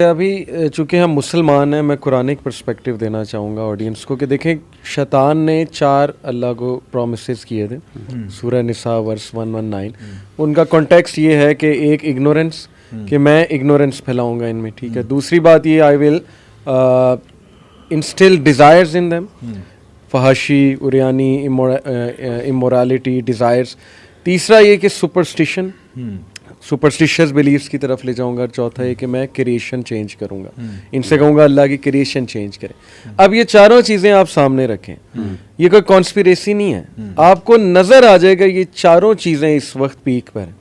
अभी चूँकि हम मुसलमान हैं, मैं कुरानिक पर्सपेक्टिव देना चाहूँगा ऑडियंस को कि देखें, शैतान ने 4 अल्लाह को प्रोमिसेस किए थे, सूरह निसा वर्स 119। उनका कॉन्टेक्स्ट ये है कि एक इग्नोरेंस, कि मैं इग्नोरेंस फैलाऊँगा इनमें, ठीक है। दूसरी बात ये, I will instil desires in them, फहाशी, उरियानी, इमोरालिटी, डिज़ायर्स। तीसरा ये कि सुपरस्टिशियस बिलीव्स की तरफ ले जाऊंगा। चौथा है कि मैं क्रिएशन चेंज करूंगा, इनसे कहूंगा अल्लाह की क्रिएशन चेंज करें। अब ये चारों चीज़ें आप सामने रखें, ये कोई कॉन्स्पिरेसी नहीं है, आपको नज़र आ जाएगा ये चारों चीज़ें इस वक्त पीक पर हैं।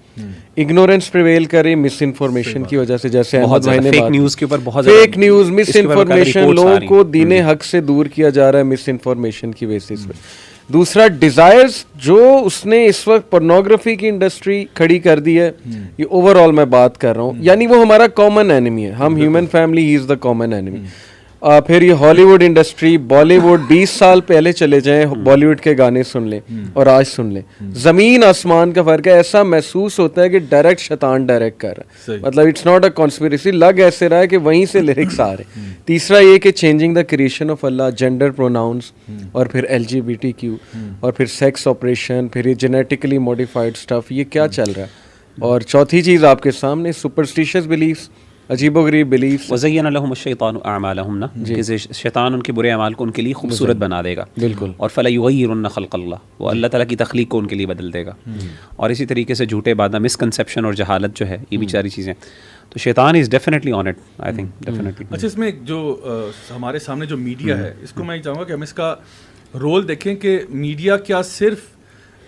इग्नोरेंस प्रिवेल करे मिस इन्फॉर्मेशन की वजह से, जैसे अहमद भाई ने फेक न्यूज़ के ऊपर बहुत फेक न्यूज़, मिस इन्फॉर्मेशन, लोगों को दीने हक से दूर किया जा रहा है मिस इन्फॉर्मेशन की बेसिस पे। दूसरा डिजायर्स, जो उसने इस वक्त पोर्नोग्राफी की इंडस्ट्री खड़ी कर दी है, ये ओवरऑल मैं बात कर रहा हूँ, यानी वो हमारा कॉमन एनिमी है, हम human family, he is the common enemy. फिर ये हॉलीवुड इंडस्ट्री, बॉलीवुड, 20 साल पहले चले जाएं, बॉलीवुड के गाने सुन लें और आज सुन लें, जमीन आसमान का फर्क है। ऐसा महसूस होता है कि डायरेक्ट शैतान डायरेक्ट कर रहा है, मतलब इट्स नॉट अ कॉन्स्पिरेसी, लग ऐसे रहा है कि वहीं से लिरिक्स आ रहे। तीसरा ये कि changing the creation of Allah, gender pronouns, और फिर LGBTQ, और फिर सेक्स ऑपरेशन, फिर ये जेनेटिकली मॉडिफाइड स्टफ, ये क्या चल रहा है। और चौथी चीज़ आपके सामने सुपरस्टिशियस बिलीफ्स, अजीबोगरीब बिलीफ। वज़य्यन लहुम शैतानु अअमालहुम ना, कि शैतान उनके बुरे अमाल को उनके लिए खूबसूरत बना देगा, बिल्कुल। और फला युगय्यिरुन्न खल्क़ल्लाह, वो अल्लाह ताला की तख्लीक को उनके लिए बदल देगा। और इसी तरीके से झूठे वादा, मिसकंसेप्शन और जहालत जो है, ये भी सारी चीज़ें, तो शैतान is definitely on it, I think definitely. अच्छा, इसमें जो हमारे सामने जो मीडिया है, इसको मैं चाहूँगा कि हम इसका रोल देखें कि मीडिया क्या सिर्फ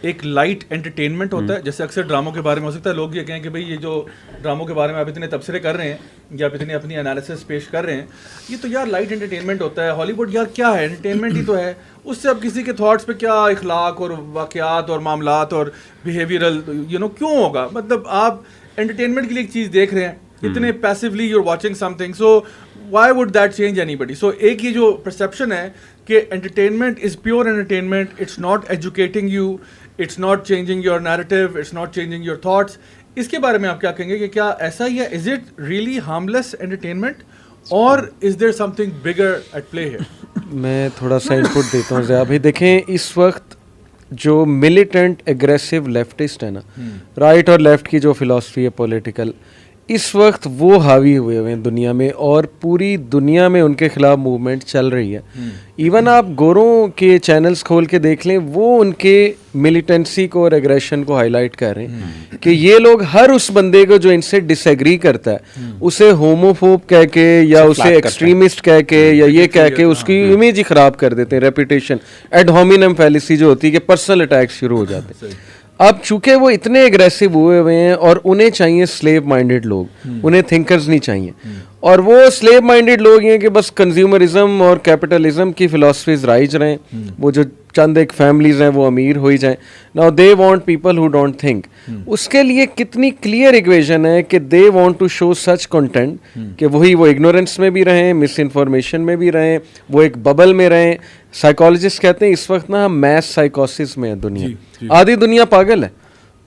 एक लाइट एंटरटेनमेंट होता है, जैसे अक्सर ड्रामों के बारे में हो सकता है लोग ये कहें कि भाई ये जो ड्रामों के बारे में आप इतने तबसरे कर रहे हैं या आप इतनी अपनी एनालिसिस पेश कर रहे हैं, ये तो यार लाइट एंटरटेनमेंट होता है। हॉलीवुड यार क्या है, एंटरटेनमेंट ही तो है, उससे अब किसी के थॉट्स पे क्या इखलाक और वाक़यात और मामलात और बिहेवियरल क्यों होगा। मतलब आप एंटरटेनमेंट के लिए एक चीज़ देख रहे हैं, इतने passively you are watching something, so why would that change anybody. So एक ये जो परसेप्शन है कि entertainment is pure entertainment, it's not educating you, it's not changing your narrative, it's not changing your thoughts, इसके बारे में आप क्या कहेंगे कि क्या ऐसा ही है? Is it really harmless entertainment और is there something bigger at play here? मैं थोड़ा सा इनपुट देता हूँ। अभी देखें, इस वक्त जो मिलिटेंट एग्रेसिव लेफ्टिस्ट है ना, राइट और लेफ्ट की जो फिलॉसफी है पॉलिटिकल, इस वक्त वो हावी हुए हैं दुनिया में, और पूरी दुनिया में उनके खिलाफ मूवमेंट चल रही है। इवन आप गोरों के चैनल्स खोल के देख लें, वो उनके मिलिटेंसी को और एग्रेशन को हाईलाइट कर रहे हैं कि ये लोग हर उस बंदे को जो इनसे डिसएग्री करता है उसे होमोफोब कह के या उसे एक्सट्रीमिस्ट कह के या ये कह के उसकी इमेज ही खराब कर देते हैं, रेपुटेशन, एड होमिनम फैलिसी जो होती है कि पर्सनल अटैक शुरू हो जाते हैं। अब चूंकि वो इतने एग्रेसिव हुए हुए हैं और उन्हें चाहिए स्लेव माइंडेड लोग, उन्हें थिंकर्स नहीं चाहिए, और वो स्लेव माइंडेड लोग हैं कि बस कंज्यूमरिज्म और कैपिटलिज्म की फिलॉसफीज राइज रहें, वो जो चंद एक फैमिलीज हैं वो अमीर हो ही जाएं। Now they want people who don't think. उसके लिए कितनी क्लियर इक्वेशन है कि they want to show such content कि वही वो इग्नोरेंस में भी रहें, मिस इन्फॉर्मेशन में भी रहें, वो एक बबल में रहें। साइकोलॉजिस्ट कहते हैं इस वक्त ना हम मैस साइकोसिस में है दुनिया, आधी दुनिया पागल है,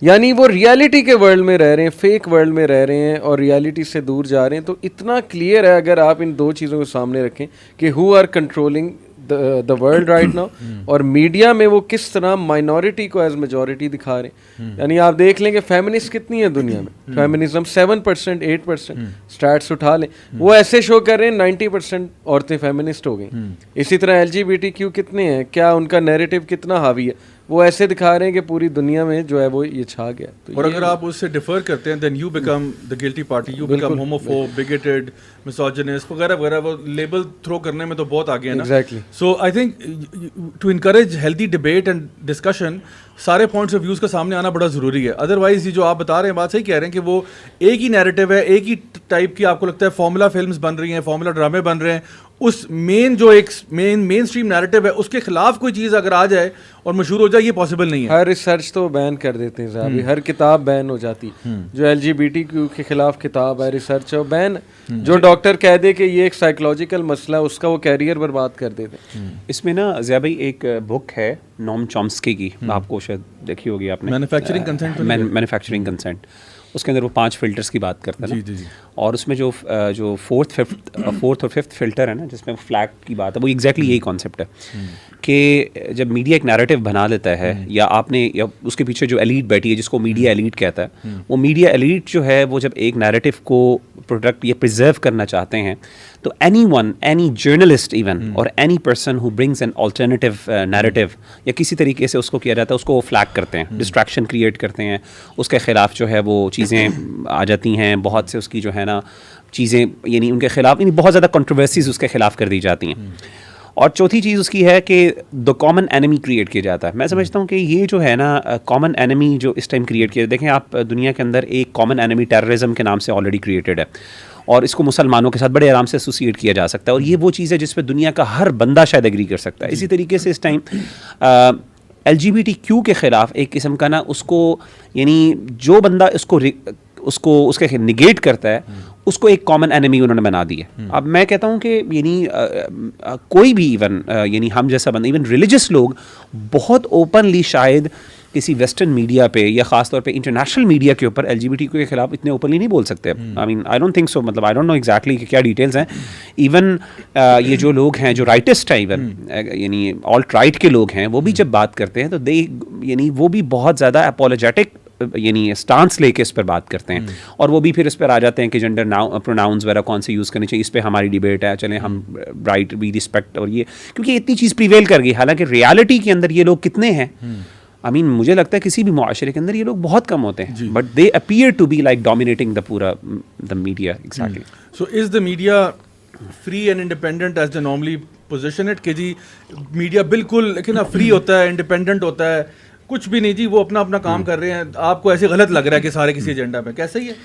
यानी वो रियलिटी के वर्ल्ड में रह रहे हैं, फेक वर्ल्ड में रह रहे हैं और रियलिटी से दूर जा रहे हैं। तो इतना क्लियर है अगर आप इन दो चीज़ों को सामने रखें कि who are controlling the world right now, और मीडिया में वो किस तरह माइनॉरिटी को एज मेजॉरिटी दिखा रहे हैं। यानी आप देख लें कि फेमिनिस्ट कितनी है दुनिया में, फेमिनिज्म 7%, 8%, स्टैट्स उठा लें, वो ऐसे शो कर रहे हैं 90% औरतें फेमिनिस्ट हो गई। इसी तरह LGBTQ कितने हैं, क्या उनका नैरेटिव कितना हावी है, वो ऐसे दिखा रहे हैं कि पूरी दुनिया में जो है वो ये छा गया। तो और अगर आप उससे डिफर करते हैं, then you become the guilty party, you become homophobe, bigoted, misogynist वगैरह वगैरह। वो लेबल थ्रो करने में तो बहुत आगे है ना। Exactly. So I think to encourage healthy debate and discussion, सारे पॉइंट्स ऑफ व्यूज़ का सामने आना बड़ा ज़रूरी है। अदरवाइज ये जो आप बता रहे हैं, बात सही कह रहे हैं कि वो एक ही नैरेटिव है, एक ही टाइप की आपको लगता है फॉर्मूला फिल्म्स बन रही हैं, फॉर्मूला ड्रामे बन रहे हैं, उस मेन जो एक मेन स्ट्रीम नैरेटिव है उसके खिलाफ कोई चीज़ अगर आ जाए और मशहूर हो जाए, ये पॉसिबल नहीं है। हर रिसर्च तो बैन कर देते हैं साहब, हर किताब बैन हो जाती, जो LGBTQ के खिलाफ किताब है, रिसर्च है, बैन। जो डॉक्टर कह दे कि ये एक साइकोलॉजिकल मसला है, उसका वो कैरियर बर्बाद कर देते। इसमें ना ज़िया भाई एक बुक है नोम चॉम्स्की की, आपको शायद देखी होगी आपने, मैन्युफैक्चरिंग कंसेंट। मैन्युफैक्चरिंग कंसेंट, उसके अंदर वो 5 फिल्टर्स की बात करता है ना। और उसमें जो फोर्थ और फिफ्थ फिल्टर है ना, जिसमें फ्लैग की बात है, वो एग्जैक्टली यही कॉन्सेप्ट है कि जब मीडिया एक नैरेटिव बना लेता है, या उसके पीछे जो एलीट बैठी है जिसको मीडिया एलीट कहता है, वो मीडिया एलीट जो है वो जब एक नैरेटिव को प्रोटेक्ट या प्रिजर्व करना चाहते हैं, तो एनी जर्नलिस्ट इवन और any person who brings an alternative narrative या किसी तरीके से उसको किया जाता है, उसको वो फ्लैग करते हैं, डिस्ट्रैक्शन क्रिएट करते हैं, उसके खिलाफ जो है वो चीज़ें आ जाती हैं, बहुत से उसकी जो है ना चीज़ें, यानी उनके खिलाफ बहुत ज़्यादा कंट्रोवर्सीज उसके खिलाफ कर दी जाती हैं। और चौथी चीज़ उसकी है कि द कॉमन एनिमी क्रिएट किया जाता है। मैं समझता हूँ कि ये जो है ना कॉमन एनिमी जो इस टाइम क्रिएट किया, देखें आप दुनिया के अंदर एक कॉमन एनिमी टेररिज्म के नाम से ऑलरेडी क्रिएटेड है, और इसको मुसलमानों के साथ बड़े आराम से एसोसिएट किया जा सकता है, और ये वो चीज़ है जिस पर दुनिया का हर बंदा शायद एग्री कर सकता है। इसी तरीके से इस टाइम LGBTQ के ख़िलाफ़ एक किस्म का ना उसको, यानी जो बंदा उसके निगेट करता है, उसको एक कॉमन एनिमी उन्होंने बना दी है। अब मैं कहता हूँ कि यानी कोई भी इवन यानी हम जैसा बंदा, इवन रिलीजियस लोग बहुत ओपनली शायद किसी वेस्टर्न मीडिया पे या ख़ास तौर पे इंटरनेशनल मीडिया के ऊपर LGBTQ के खिलाफ इतने ओपनली नहीं बोल सकते। I mean I don't think so, मतलब आई डोंट नो एग्जैक्टली कि क्या डिटेल्स हैं। इवन ये जो लोग हैं जो राइटिस्ट हैं, इवन यानी ऑल्ट राइट के लोग हैं, वो भी जब बात करते हैं तो यानी वो भी बहुत ज़्यादा अपोलोजेटिक यानी स्टांस लेके इस पर बात करते हैं, और वो भी फिर इस पर आ जाते हैं कि जेंडर प्रोनाउंस वगैरह कौन से यूज़ करने चाहिए, इस पर हमारी डिबेट है, चलें हम राइट वी रिस्पेक्ट, और ये क्योंकि इतनी चीज़ प्रिवेल कर गई। हालांकि रियलिटी के अंदर ये लोग कितने हैं, आई मीन मुझे लगता है किसी भी मुआशरे के अंदर ये लोग बहुत कम होते हैं, but they appear to be like dominating the media. Exactly. So is the media free and independent as the normally position it, कि जी मीडिया बिल्कुल लेकिन ना फ्री होता है, इंडिपेंडेंट होता है, कुछ भी नहीं जी, वो अपना अपना काम कर रहे हैं, आपको ऐसे गलत लग रहा है कि सारे किसी एजेंडा पे, कैसे ही है?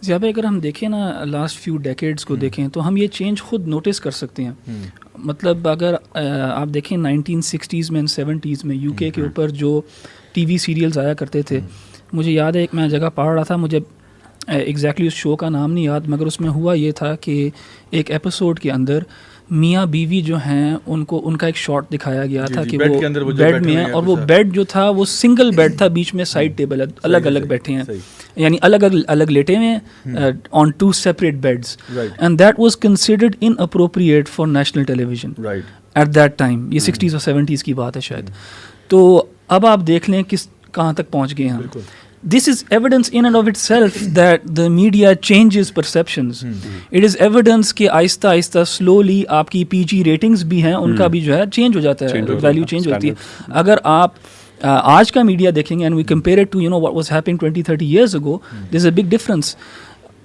ज़्यादा अगर हम देखें ना लास्ट फ्यू डेकेड्स को देखें तो हम ये चेंज खुद नोटिस कर सकते हैं। मतलब अगर आप देखें 1960s में 70s में UK के ऊपर जो TV सीरियल्स आया करते थे, मुझे याद है एक मैं जगह पढ़ रहा था, मुझे एग्जैक्टली उस शो का नाम नहीं याद, मगर उसमें हुआ ये था कि एक एपिसोड के अंदर मियाँ बीवी जो हैं उनका एक शॉट दिखाया गया था कि वो बेड में है, और वो बेड जो था वो सिंगल बेड था, बीच में साइड टेबल अलग अलग बैठे हैं, यानी अलग अलग लेटे हुए हैं on 2 separate beds, and that was considered inappropriate for national television at that time. ये 60s और 70s की बात है शायद। तो अब आप देख लें कहाँ तक पहुँच गए हैं। This is evidence in and of itself that the media changes perceptions. It is evidence कि आहिस्ता आहिस्ता slowly आपकी PG ratings भी हैं, उनका भी जो है चेंज हो जाता है, वैल्यू चेंज होती है। अगर आप आज का मीडिया देखेंगे and we compare it to what was happening 20-30 years ago, there's a big difference.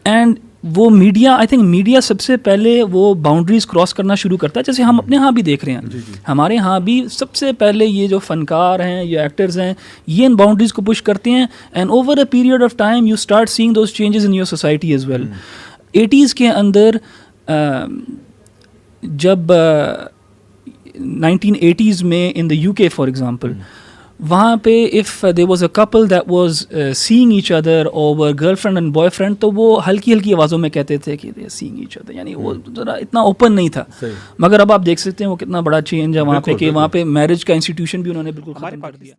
And वो मीडिया, आई थिंक मीडिया सबसे पहले वो बाउंड्रीज क्रॉस करना शुरू करता है, जैसे हम अपने यहाँ भी देख रहे हैं। हमारे यहाँ भी सबसे पहले ये जो फनकार हैं, ये एक्टर्स हैं, ये इन बाउंड्रीज को पुश करते हैं, and over a period of time you start seeing those changes in your society as well. 80s के अंदर जब 1980s में in the UK for example, वहाँ पे if there was a couple that was seeing each other over girlfriend and boyfriend, तो वो हल्की हल्की आवाज़ों में कहते थे कि they are seeing each other, यानी वो ज़रा इतना ओपन नहीं था। मगर अब आप देख सकते हैं वो कितना बड़ा चेंज है वहाँ पे, कि वहाँ पे मैरिज का इंस्टीट्यूशन भी उन्होंने बिल्कुल ख़त्म कर दिया।